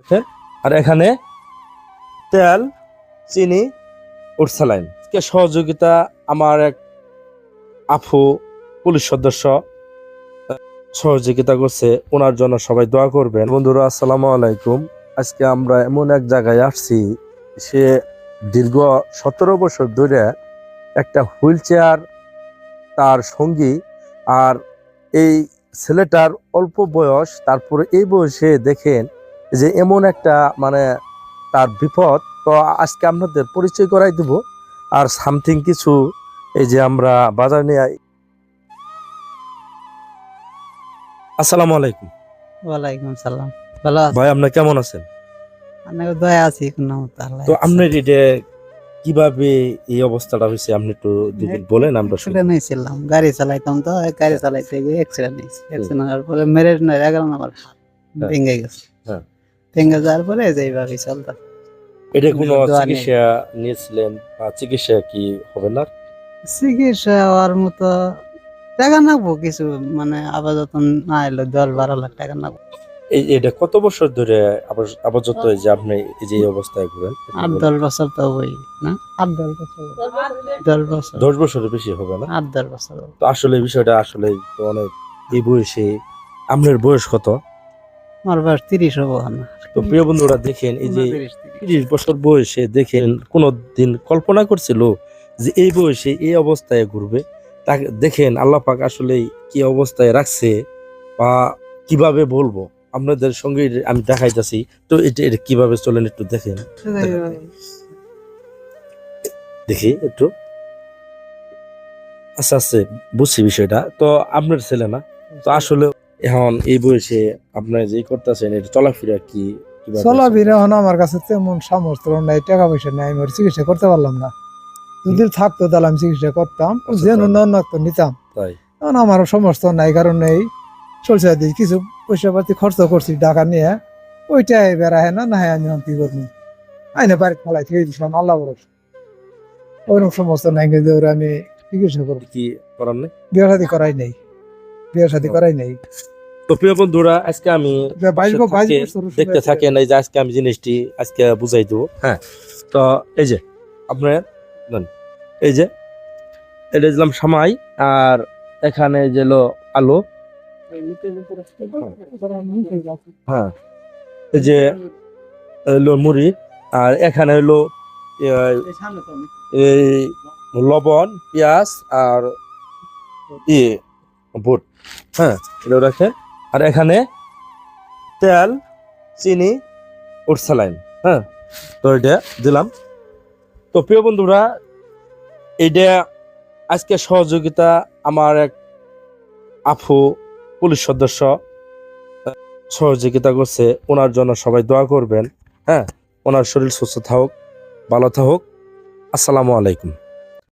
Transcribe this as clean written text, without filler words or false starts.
রাখেন। আর এখানে তেল, চিনি, ওট স্যালাইন কে সহযোগিতা আমার এক আফু পুলিশ সদস্য সহযোগিতা করছে। ওনার জন্য সবাই দোয়া করবেন। বন্ধুরা আসসালামু আলাইকুম। আজকে আমরা এমন এক জায়গায় আসছি, সে দীর্ঘ 17 বছর ধরে একটা হুইল চেয়ার তার সঙ্গী। আর এই ছেলেটার অল্প বয়স, তারপরে এই বয়সে দেখেন যে এমন একটা মানে তার বিপদ। তো আজকে আপনাদের পরিচয় করাই দেব। আর সামথিং কিছু এই যে আমরা বাজার নিয়ে আসসালামু আলাইকুম। ওয়ালাইকুম সালাম। ভালো আছি? ভাই আপনি কেমন আছেন? অনেক দয়া আছি কোনো মতে আল্লাহ তো আপনার এটা কিভাবে এই অবস্থাটা হয়েছে আপনি একটু যদি বলেন আমরা শুনি। অ্যাক্সিডেন্ট হয়েছিলাম, গাড়ি চালাইতাম তো গাড়ি চালাইতে গিয়ে অ্যাক্সিডেন্ট হয়েছে। অ্যাক্সিডেন্ট হওয়ার পরে মেরেজ নয় 11 নম্বর হাত হ্যাঁ। ভেঙে গেছে। হ্যাঁ। ভেঙে যাওয়ার পরে এইভাবে চলতো। এটা কোনো দোয়া নেই। চিকিৎসা নিয়েছিলেন বা চিকিৎসা কি হবে না? চিকিৎসা হওয়ার মতো টাকা নাগবো কিছু, মানে আপাতত না এলো 10-12 লাখ টাকা নাগবো। এটা কত বছর ধরে আপাতত এই যে আপনি এই যে এই অবস্থায় ঘুরেন? 8-10 বছর তো হই না, 8-10 বছর, 10 বছর, 10 বছরের বেশি হবে না? 8-10 বছর। তো আসলে এই বিষয়টা আসলে তো অনেক এই বয়সে। আপনার বয়স কত? আমার বয়স 30 হবো না। তো প্রিয় বন্ধুরা দেখেন এই যে 30 বছর বয়সে দেখেন কোনো দিন কল্পনা করছিল যে এই বয়সে এই অবস্থায় ঘুরবে? তাকে দেখেন আল্লাহ পাক আসলে কি অবস্থায় রাখছে বা কিভাবে বলবো আপনাদের সঙ্গে আমি দেখাইতেছি। তো এটা কিভাবে চলেন একটু দেখেন, দেখি একটু। আচ্ছা আচ্ছা, বুঝছি বিষয়টা। তো আপনার ছেলে না? তো আসলে এখন এই বয়সে আপনার যে করতেছেন এটা চলাফেরা কি কিভাবে চলাফেরা এখন আমার কাছে তেমন সামর্থ্য নাই, টাকা পয়সা নাই, আমি ওর চিকিৎসা করতে পারলাম না। যদি থাকতো তাহলে আমি চিকিৎসা করতাম, আচ্ছা, যেন তাই। নন্নাক্ত নিতাম। তাই? এখন আমার সমর্থ নাই, কারণ এই চলছে দিই কিছু পয়সা পাতি খরচ করছি টাকা নিয়ে, ওইটাই বেড়া হয় না, না হয় আমি কি করবো, আইনে বাড়িতে ফেলাই থেকে দিছিলাম আল্লাহ ভরসা। ওইরকম সমস্ত নাই, কিন্তু ওরা আমি চিকিৎসা করবো। কি করার নেই? বিয়ে শাদী করাই নাই, বিয়ে শাদী করাই নাই। তো প্রিয় বন্ধুরা আজকে আমি 22 বছর দেখতে থাকেন এই যে আজকে আমি জিনিসটি আজকে বুঝাই দেবো। হ্যাঁ, তো এই যে আপনার নেন, এই যে এটা দিলাম সামাই, আর এখানে যে হলো আলু। হ্যাঁ, এই যে হলো মুড়ি, আর এখানে হলো এই লবণ, পেঁয়াজ আর বুট। হ্যাঁ, এটা রাখেন। আর এখানে তেল, চিনি, ওট স্যালাইন। হ্যাঁ, তো এটা দিলাম। তো প্রিয় বন্ধুরা এইটা আজকে সহযোগিতা আমার এক আফু পুলিশ সদস্য সহযোগিতা করছে। ওনার জন্য সবাই দোয়া করবেন। হ্যাঁ, ওনার শরীর সুস্থ থাকুক, ভালো থাকুক। আসসালামু আলাইকুম।